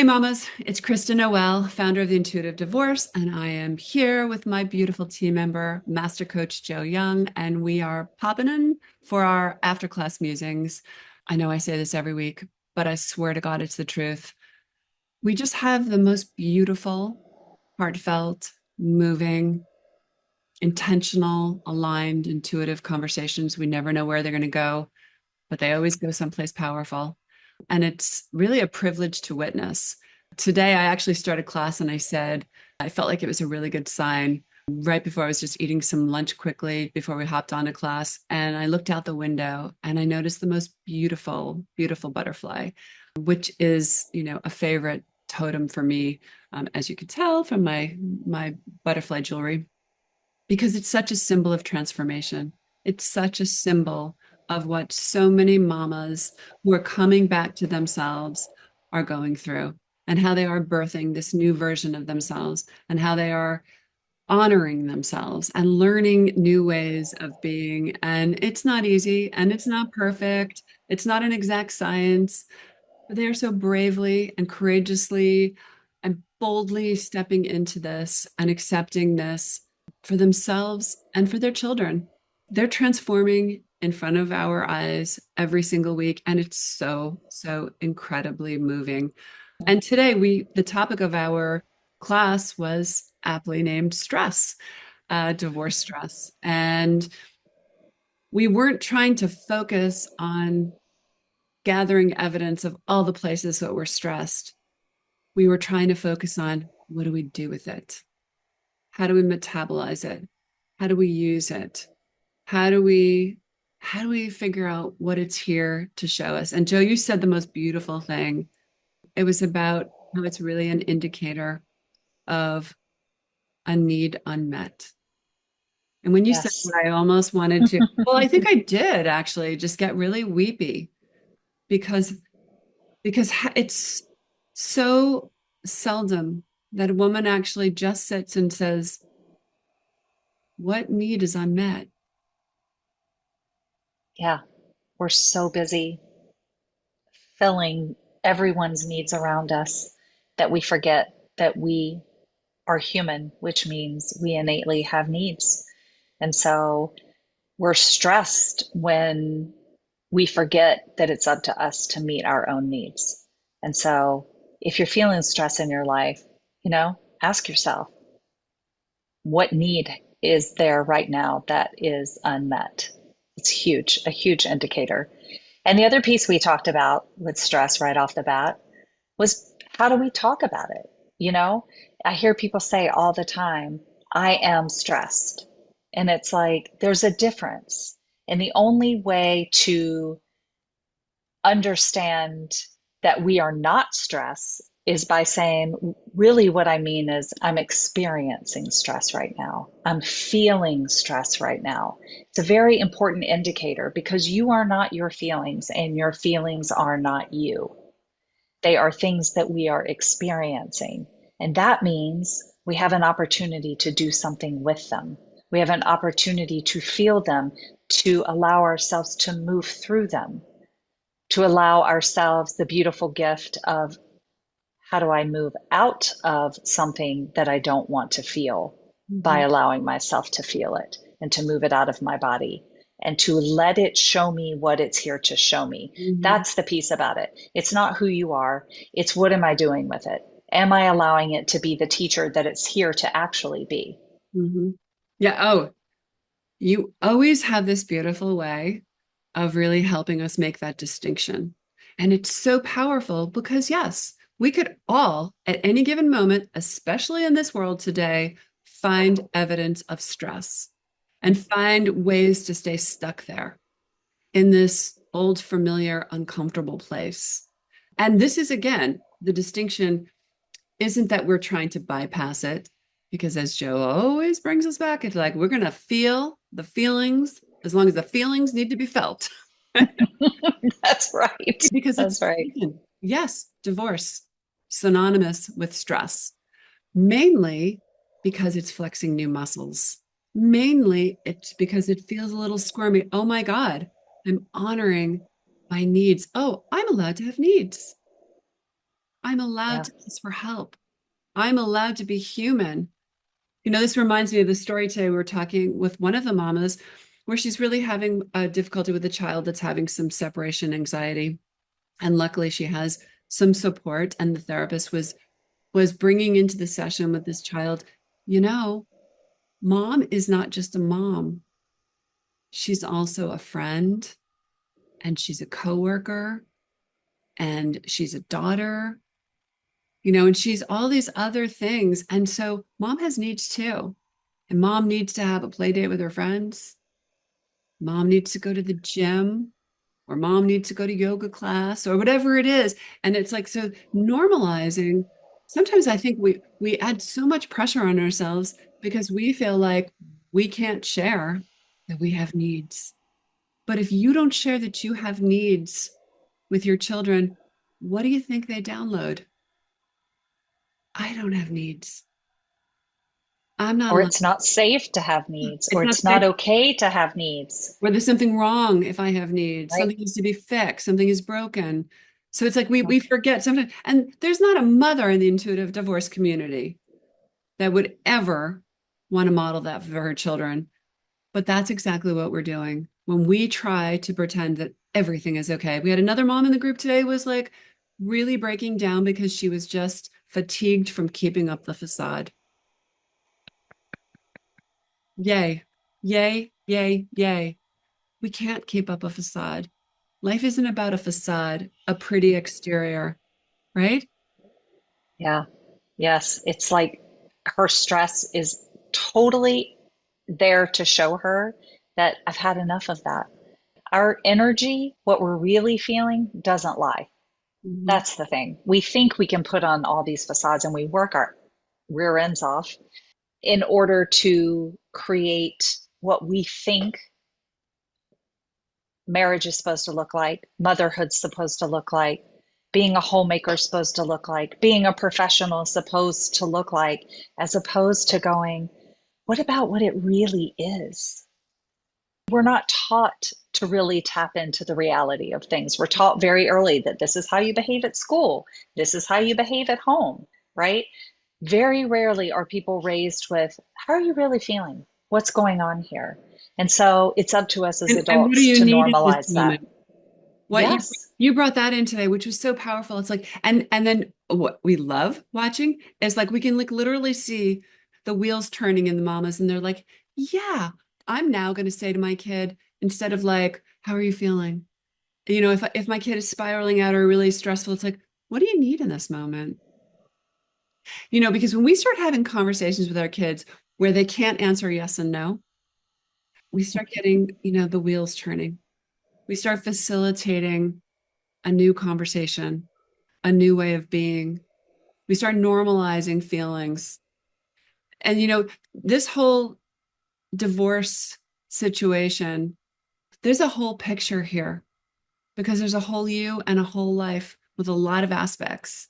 Hey mamas, it's Kristen Noel, founder of the Intuitive Divorce, and I am here with my beautiful team member, Master Coach Joe Young, and we are popping in for our after class musings. I know I say this every week, but I swear to God, it's the truth. We just have the most beautiful, heartfelt, moving, intentional, aligned, intuitive conversations. We never know where they're going to go, but they always go someplace powerful. And it's really a privilege to witness. Today, I actually started class and I said, I felt like it was a really good sign. Right before I was just eating some lunch quickly before we hopped on to class. And I looked out the window and I noticed the most beautiful, beautiful butterfly, which is, a favorite totem for me, as you can tell from my butterfly jewelry, because it's such a symbol of transformation. It's such a symbol of what so many mamas who are coming back to themselves are going through, and how they are birthing this new version of themselves, and how they are honoring themselves and learning new ways of being. And it's not easy and it's not perfect. It's not an exact science, but they are so bravely and courageously and boldly stepping into this and accepting this for themselves and for their children. They're transforming in front of our eyes every single week. And it's so, so incredibly moving. And today the topic of our class was aptly named stress, divorce stress. And we weren't trying to focus on gathering evidence of all the places that we're stressed. We were trying to focus on, what do we do with it? How do we metabolize it? How do we use it? How do we figure out what it's here to show us? And Joe, you said the most beautiful thing. It was about how it's really an indicator of a need unmet. And when you said Yes. that, I almost wanted to, well, I think I did actually just get really weepy because it's so seldom that a woman actually just sits and says, what need is unmet? Yeah. We're so busy filling everyone's needs around us that we forget that we are human, which means we innately have needs. And so we're stressed when we forget that it's up to us to meet our own needs. And so if you're feeling stress in your life, ask yourself, what need is there right now that is unmet? It's huge, a huge indicator. And the other piece we talked about with stress right off the bat was, how do we talk about it? You know, I hear people say all the time, I am stressed. And it's like, there's a difference. And the only way to understand that we are not stressed is by saying, really, what I mean is, I'm experiencing stress right now. I'm feeling stress right now. It's a very important indicator because you are not your feelings and your feelings are not you. They are things that we are experiencing. And that means we have an opportunity to do something with them. We have an opportunity to feel them, to allow ourselves to move through them, to allow ourselves the beautiful gift of, how do I move out of something that I don't want to feel by Mhm. allowing myself to feel it and to move it out of my body and to let it show me what it's here to show me. Mhm. That's the piece about it. It's not who you are, it's what am I doing with it? Am I allowing it to be the teacher that it's here to actually be? Mhm. Yeah. Oh, you always have this beautiful way of really helping us make that distinction. And it's so powerful because, yes, we could all, at any given moment, especially in this world today, find evidence of stress and find ways to stay stuck there in this old, familiar, uncomfortable place. And this is, again, the distinction isn't that we're trying to bypass it, because as Joe always brings us back, it's like we're going to feel the feelings as long as the feelings need to be felt. That's right. Because it's, That's right. listen, yes, divorce, synonymous with stress, mainly because it's flexing new muscles. Mainly it's because it feels a little squirmy. Oh my God, I'm honoring my needs. Oh, I'm allowed to have needs. I'm allowed Yeah. to ask for help. I'm allowed to be human. This reminds me of the story today. We were talking with one of the mamas where she's really having a difficulty with a child that's having some separation anxiety. And luckily she has some support. And the therapist was bringing into the session with this child, you know, mom is not just a mom. She's also a friend and she's a coworker and she's a daughter, and she's all these other things. And so mom has needs too. And mom needs to have a play date with her friends. Mom needs to go to the gym, or mom needs to go to yoga class, or whatever it is. And it's like, so normalizing. Sometimes I think we add so much pressure on ourselves because we feel like we can't share that we have needs. But if you don't share that you have needs with your children, what do you think they download? I don't have needs. I'm not Or allowed. it's not safe to have needs, It's or not it's safe. not okay to have needs, Or there's something wrong if I have needs. right? Something needs to be fixed. Something is broken. So it's like we Okay. forget sometimes. And there's not a mother in the intuitive divorce community that would ever want to model that for her children. But that's exactly what we're doing when we try to pretend that everything is okay. We had another mom in the group today was like really breaking down because she was just fatigued from keeping up the facade. Yay, yay, yay, yay. We can't keep up a facade. Life isn't about a facade, a pretty exterior, right? Yeah. Yes. It's like her stress is totally there to show her that I've had enough of that. Our energy, what we're really feeling, doesn't lie. Mhm. That's the thing. We think we can put on all these facades and we work our rear ends off in order to create what we think marriage is supposed to look like, motherhood's supposed to look like, being a homemaker is supposed to look like, being a professional is supposed to look like, as opposed to going, what about what it really is? We're not taught to really tap into the reality of things. We're taught very early that this is how you behave at school, this is how you behave at home, right? Very rarely are people raised with, how are you really feeling? What's going on here? And so it's up to us as And what do adults you to need in this normalize that. moment? What Yes. you brought that in today, which was so powerful. It's like, and then what we love watching is like we can like literally see the wheels turning in the mamas, and they're like, yeah, I'm now going to say to my kid instead of like, how are you feeling? If my kid is spiraling out or really stressful, it's like, what do you need in this moment? Because when we start having conversations with our kids where they can't answer yes and no, we start getting, the wheels turning. We start facilitating a new conversation, a new way of being. We start normalizing feelings. And, this whole divorce situation, there's a whole picture here because there's a whole you and a whole life with a lot of aspects.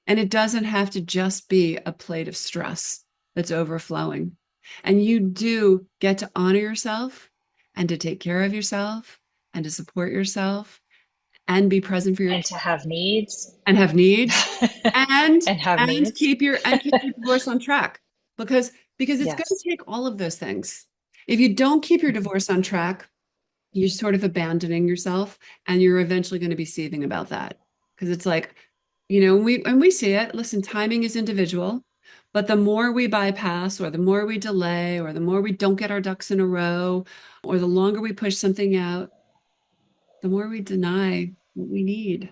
And it doesn't have to just be a plate of stress that's overflowing. And you do get to honor yourself and to take care of yourself and to support yourself and be present for your And kids to have needs and have needs and and have needs. keep your divorce on track because it's going Yes. to take all of those things. If you don't keep your divorce on track, you're sort of abandoning yourself and you're eventually going to be seething about that because it's like we see it. Listen, timing is individual, but the more we bypass or the more we delay or the more we don't get our ducks in a row or the longer we push something out, the more we deny what we need.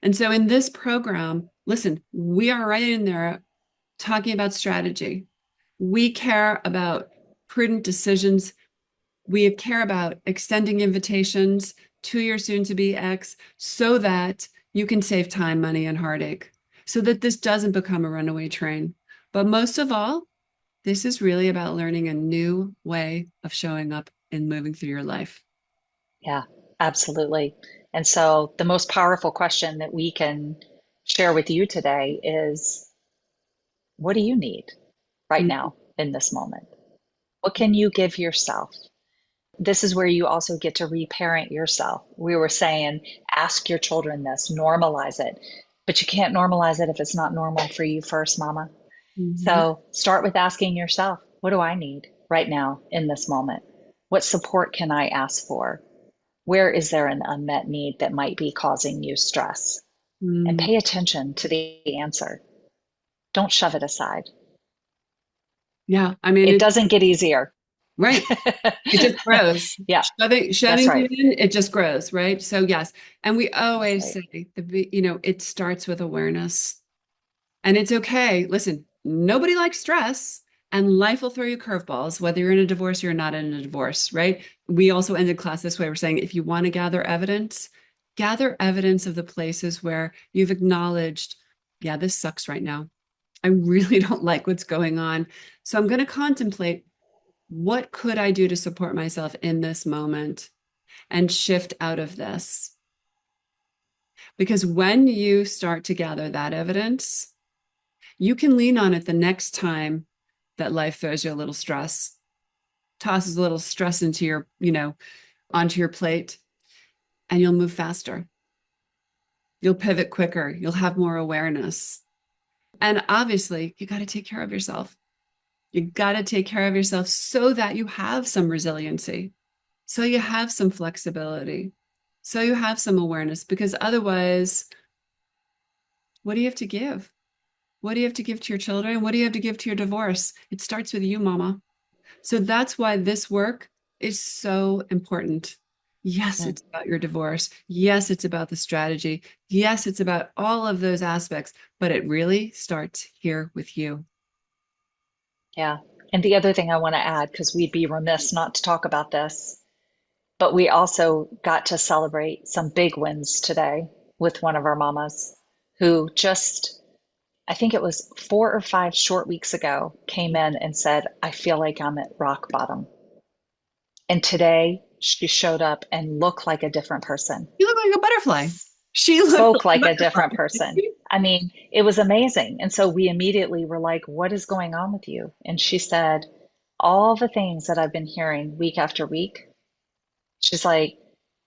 And so in this program, listen, we are right in there talking about strategy. We care about prudent decisions. We care about extending invitations to your soon to be ex so that you can save time, money, and heartache, so that this doesn't become a runaway train. But most of all, this is really about learning a new way of showing up and moving through your life. Yeah, absolutely. And so the most powerful question that we can share with you today is, what do you need right Mhm. now in this moment? What can you give yourself? This is where you also get to reparent yourself. We were saying, ask your children this, normalize it. But you can't normalize it if it's not normal for you first, mama. Mhm. So start with asking yourself, what do I need right now in this moment? What support can I ask for? Where is there an unmet need that might be causing you stress? And Mm. pay attention to the answer. Don't shove it aside. Yeah, I mean, It it's doesn't get easier. right. It just grows. Yeah, that's Shoving right. it in, it just grows, right? So yes, and we That's always right. say it starts with awareness, and it's okay. Listen, nobody likes stress, and life will throw you curveballs, whether you're in a divorce or you're not in a divorce, right? We also ended class this way. We're saying if you want to gather evidence of the places where you've acknowledged, yeah, this sucks right now. I really don't like what's going on. So I'm going to contemplate what could I do to support myself in this moment and shift out of this? Because when you start to gather that evidence, you can lean on it the next time that life throws you a little stress, tosses a little stress into onto your plate, and you'll move faster. You'll pivot quicker. You'll have more awareness. And obviously, you got to take care of yourself. You got to take care of yourself so that you have some resiliency. So you have some flexibility. So you have some awareness, because otherwise, what do you have to give? What do you have to give to your children? What do you have to give to your divorce? It starts with you, mama. So that's why this work is so important. Yes, Mm, it's about your divorce. Yes, it's about the strategy. Yes, it's about all of those aspects, but it really starts here with you. yeah. And the other thing I want to add, because we'd be remiss not to talk about this, but we also got to celebrate some big wins today with one of our mamas who just, I think it was 4 or 5 short weeks ago, came in and said, I feel like I'm at rock bottom. And today she showed up and looked like a different person, You look like a butterfly. She looked spoke like a like a different butterfly. person. I mean, it was amazing. And so we immediately were like, what is going on with you? And she said, all the things that I've been hearing week after week, she's like,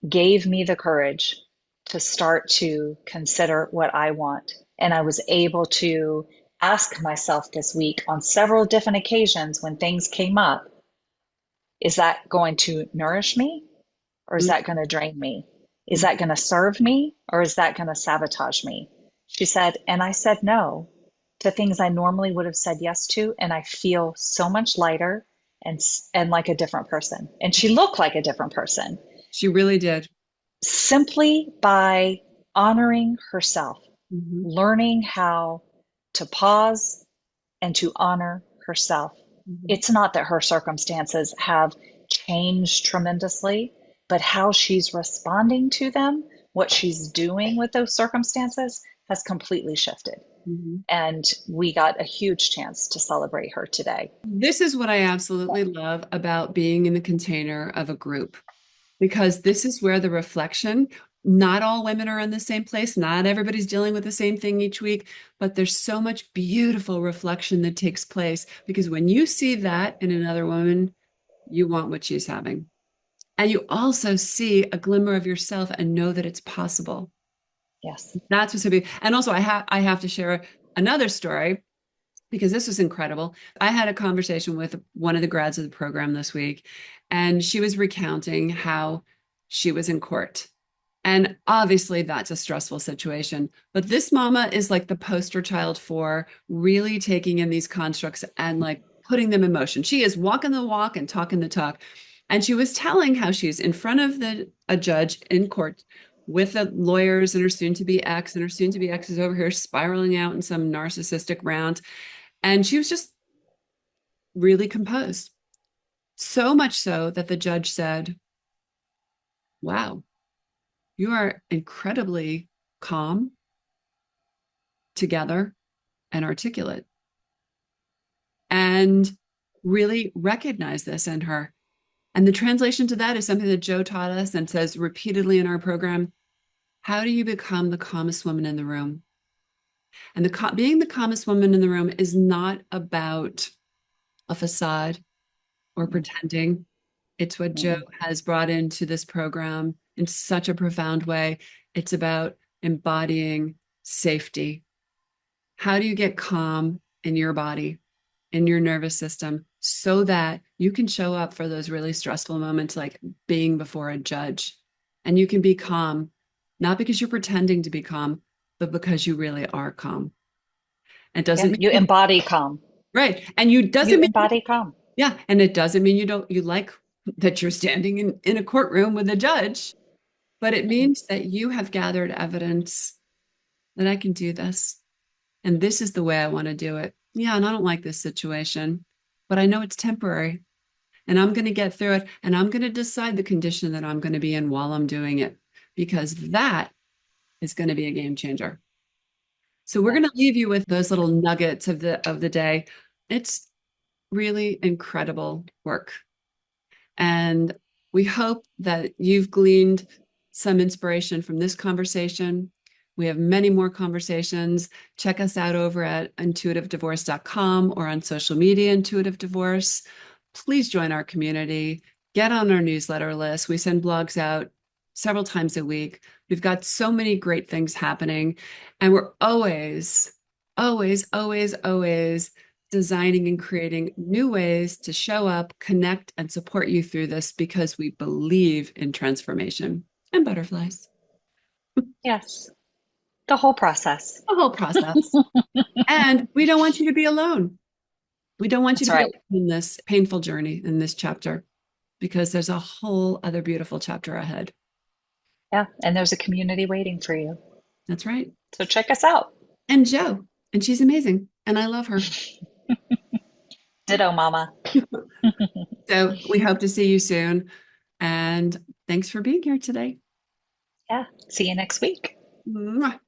gave me the courage to start to consider what I want. And I was able to ask myself this week on several different occasions when things came up, is that going to nourish me or is that going to drain me? Is that going to serve me or is that going to sabotage me? She said, and I said no to things I normally would have said yes to. And I feel so much lighter and like a different person. And she looked like a different person She really did. simply by honoring herself, Mhm, learning how to pause and to honor herself. mhm. It's not that her circumstances have changed tremendously, but how she's responding to them, what she's doing with those circumstances has completely shifted. Mhm. And we got a huge chance to celebrate her today. This is what I absolutely love about being in the container of a group, because this is where the reflection, not all women are in the same place. Not everybody's dealing with the same thing each week, but there's so much beautiful reflection that takes place because when you see that in another woman, you want what she's having. And you also see a glimmer of yourself and know that it's possible. Yes. That's what's so beautiful. And also, I have to share another story because this was incredible. I had a conversation with one of the grads of the program this week, and she was recounting how she was in court. And obviously, that's a stressful situation. But this mama is like the poster child for really taking in these constructs and like putting them in motion. She is walking the walk and talking the talk. And she was telling how she's in front of a judge in court with the lawyers and her soon to be ex, and her soon to be ex is over here spiraling out in some narcissistic rant. And she was just really composed. So much so that the judge said, wow, you are incredibly calm, together, and articulate. And really recognize this in her. And the translation to that is something that Joe taught us and says repeatedly in our program. How do you become the calmest woman in the room? And being the calmest woman in the room is not about a facade or Mm-mm, pretending. It's what Joe mm-mm. has brought into this program in such a profound way. It's about embodying, safety. How do you get calm in your body, in your nervous system, so that you can show up for those really stressful moments, like being before a judge, and you can be calm, not because you're pretending to be calm, but because you really are calm. It Yeah, doesn't mean you embody calm. right. And you You doesn't mean, embody calm. yeah. And it doesn't mean you like that you're standing in a courtroom with a judge, but it Mhm. means that you have gathered evidence that I can do this. And this is the way I want to do it. Yeah, and I don't like this situation, but I know it's temporary and I'm going to get through it. And I'm going to decide the condition that I'm going to be in while I'm doing it, because that is going to be a game changer. So we're Yeah. going to leave you with those little nuggets of the day. It's really incredible work. And we hope that you've gleaned some inspiration from this conversation. We have many more conversations. Check us out over at intuitivedivorce.com or on social media, Intuitive Divorce. Please join our community. Get on our newsletter list. We send blogs out several times a week. We've got so many great things happening, and we're always designing and creating new ways to show up, connect, and support you through this because we believe in transformation and butterflies, Yes. The whole process. the whole process. And we don't want you to be alone. We don't want you That's to be right. alone in this painful journey in this chapter because there's a whole other beautiful chapter ahead. Yeah. And there's a community waiting for you. That's right. So check us out. And Joe, and she's amazing, and I love her. Ditto, mama. So we hope to see you soon. And thanks for being here today. Yeah. See you next week. Mwah.